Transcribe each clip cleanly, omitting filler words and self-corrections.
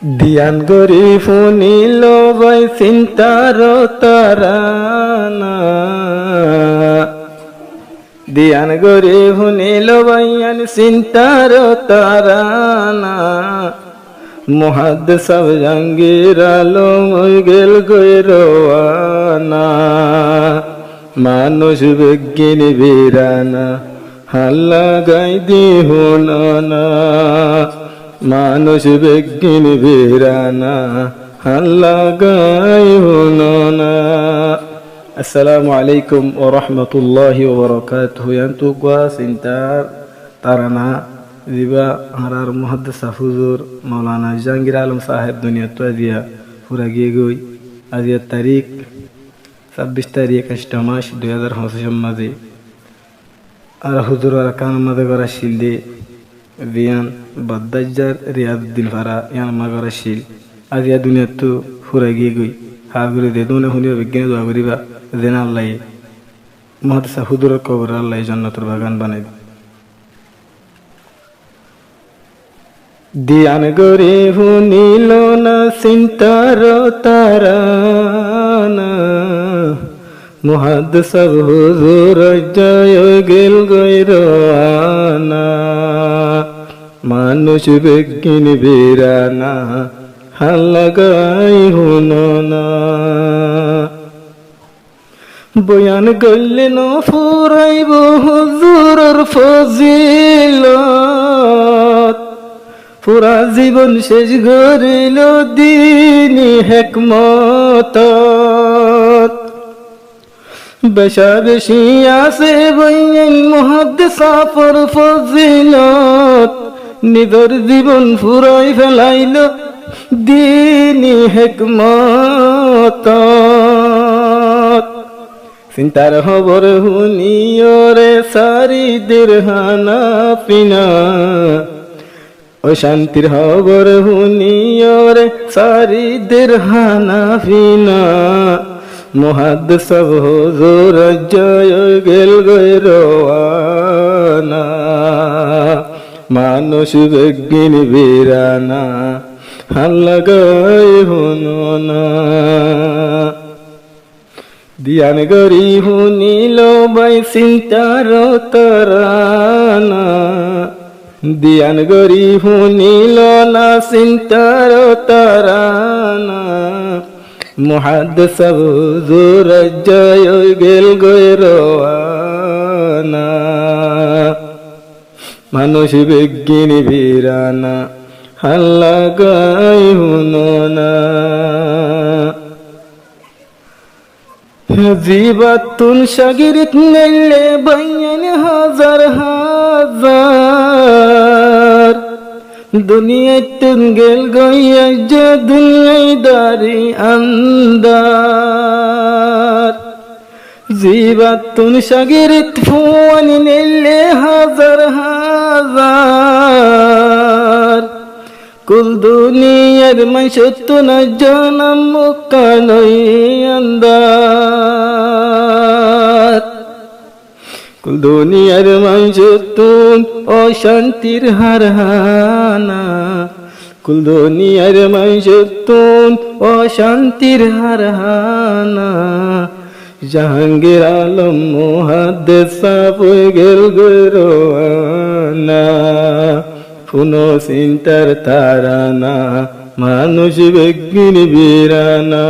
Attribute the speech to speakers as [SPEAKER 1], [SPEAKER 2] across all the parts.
[SPEAKER 1] দিয়ান গরি ফুনিল বই চিন্তার তারানা দিয়ান গরি ফুনিল বইয়ান চিন্তার তারানা মুহাদ্দিস সব জাঙ্গির আলম গেল গৈরওয়ানা মানুষ বিজ্ঞান বীরানা হাল্লা গাই দিহুনা মানুষ বিজ্ঞান বীরানা হাল্লা গাই হুনা। আসসালামু আলাইকুম ওয়া রাহমাতুল্লাহি ওয়া বারাকাতুহু। ইয়ান্তু গা সিনতার তারানা দিবা হারার মুহাদ্দিস হুজুর মাওলানা জাহাঙ্গীর আলম সাহেব দুনিয়া তো আজিয়া পুরা গিয়ে গই। আজিয়া তারিখ 26 তারিখ 8 মাস 2025 মাঝে আর হুজুর আর কান মাঝে করা শিলদে বিয়ান বাদ্দাজার রিয়াদুদ্দিন ফারা ইয়ান মাগরা শিল আজিয়া দুনিয়া তো পুরা গিয়ে গই। হাগুরে দে দুনে হুনিয়া বিজ্ঞান দোয়া করিবা দেন আল্লাহ মুহাদ্দিস হুজুরের কবর আল্লাহ জান্নাতের বাগান বানাই দিয়ান গরি হুনিল না চিন্তার তারানা মুহাদ্দিস হুজুর জয় গেল গৈরওয়ানা মানুষ বিজ্ঞান বীরানা হাল্লা গাই হুনা বয়ান গল্লে ন ফুরাইব হুজুরের ফজিলত পুরা জীবন শেষ করিল দিনী হিকমত বেশা বেশি আছে বইয়েন মুহাদ্দিস আপর ফজিলত নিজের জীবন ফুরাই ফেলাইল দিনী হিকমত চিন্তার খবর হুনিয়রে সারি দিরহানা পিনা ও শান্তির খবর হুনিয়রে সারি দিরহানা পিনা মুহাদ্দিস হুজুর জয় গেল গৈরওয়ানা মানুষ বিজ্ঞান বীরানা হাল্লা গাই হুনা দিয়ান গরি হুনিল বাই চিন্তার তারানা দিয়ান গরি হুনিল না চিন্তার তারানা মুহাদ্দিস হুজুর জয় গেল গৈরওয়ানা মানুষ বিজ্ঞান বীরানা হাল্লা গাই হুনা জীবাতুন শাগিরিত নেলে বাইয়ান হাজার হাজার দুনিয়াতুন গেল গইয়া যে দুনিয়ায় দারি আন্দার জীবাতুন শাগিরিত ফুয়ান নেলে হাজার হাজার কুল দুনিয়ার মাইশতুন জানাম মুকানই আন্দার কুল দুনিয়ার মাইশতুন অশান্তির হারহানা কুল দুনিয়ার মাইশতুন অশান্তির হারহানা জাহাঙ্গীর আলম মুহাদ্দিস সাহেব গেল গৈরওয়ানা ফুনো চিন্তার তারানা মানুষ বিজ্ঞান বীরানা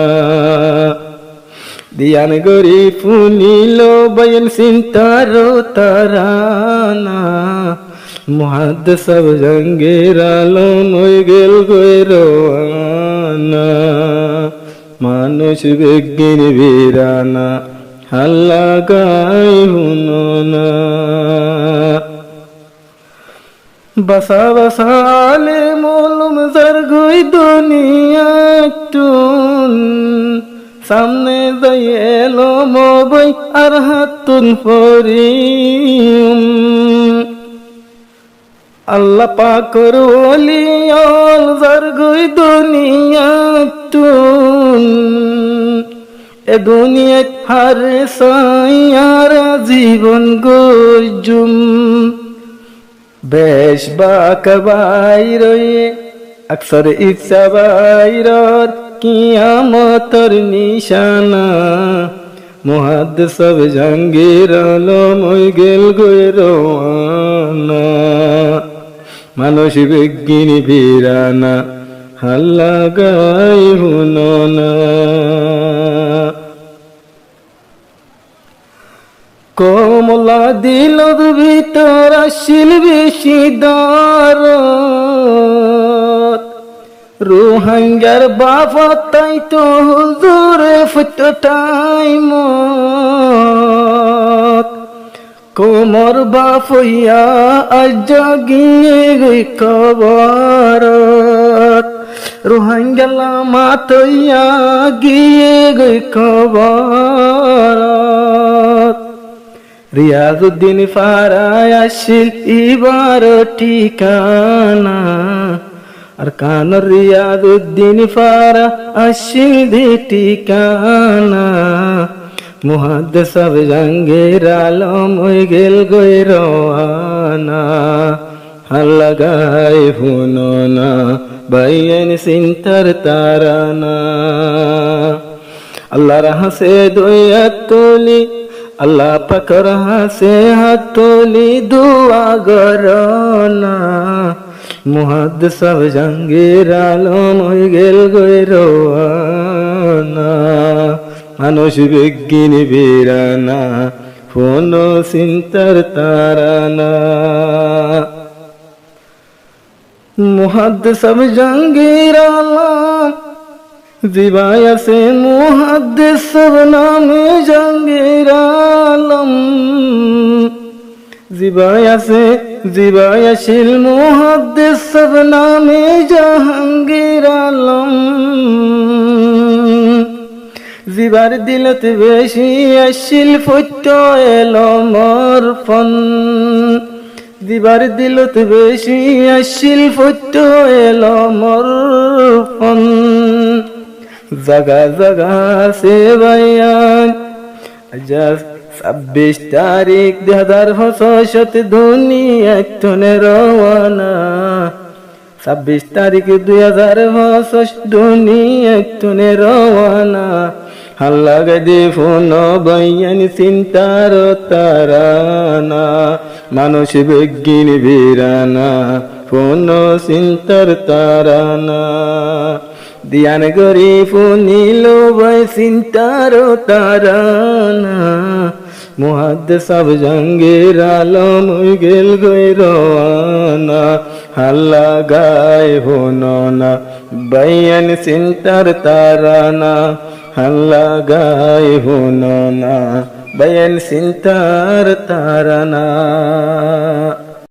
[SPEAKER 1] দিয়ান গরি ফুনিল বয়ান চিন্তার তারানা মুহাদ্দিস সব জাহাঙ্গীর আলম গেল গৈরওয়ানা মানুষ বিজ্ঞান বীরানা হাল্লা গাই হুনা বসা বসা আলে মলম জরগুই দুনিয়াতুন সামনে যাই এলো মবই আর হাতুন ফরিম আল্লাহ পাকর ওলিয়ল জরগুই দুনিয়াতুন এ দুনিয়াত হার সাইয়ারা জীবন গজুম বেশ বাকবাই রয়ে আকসর ইচ্ছা বাইরর কিয়ামতর নিশানা মুহাদ্দিস সব জাহাঙ্গীর আলম ওই গেল গই রওয়ানা মানুষ বিজ্ঞানী বীরানা হাল্লা গাই হুননা কমলা দিলর ভিতর আসিল বেশি দরদ রোহিঙ্গার বাবা তাই তো হুজুরে ফুটটাই মত কোমর বাফইয়া আজ গিয়ে গই কবরত রোহিঙ্গা মাতইয়া গিয়ে গই কবরত রিয়াজউদ্দিন ফারায় আসিল ইবার ঠিকানা আর কান রিয়াজউদ্দিন ফারা আসিল দি ঠিকানা মুহাদ্দিস সব জাহাঙ্গীর আলম ওই গেল গই রওয়ানা হাল্লা গায় হুননা বাইন সিনতার তারানা আল্লাহর হাসে দুই তুলি আল্লাহ পাকর হাসে হাত তুলি দুয়া গরনা মুহাদ্দিস সব জাহাঙ্গীর আলম ওই গেল গই রওয়ানা মানুষ বিজ্ঞানী বীরানা ফোন সিনতার তারানা মুহাদ্দিস সব জাহাঙ্গীর আলম জিবায় আছে মুহাদ্দিস সব নামে জাহাঙ্গীর আলম জিবায় আসিল মুহাদ্দিস সব নামে জাহাঙ্গীর আলম জিবার দিলত বেশি আসিল ফত্য এলো মোর ফন জিবার দিলত বেশি আসিল ফত্য এলো মোর ফন জাগা জাগা সে বায়ান আজ 26 তারিখ 2065 দুনিয়া তনে রওয়ানা 26 তারিখ 2065 দুনিয়া তনে রওয়ানা হাল্লা গদি ফোন বাইয়ান সিনতার তারানা মানুষ বিজ্ঞানী বীরানা ফোন সিনতার তারানা দিয়ান গরি ফুনিল বাই সিনতার তারানা মুহাদ্দিস সব জাহাঙ্গীর আলম ওই গেল গই রওয়ানা হাল্লা গায় হুননা বাইন সিনতার তারানা হাল্লা গায় হুননা বাইন সিনতার তারানা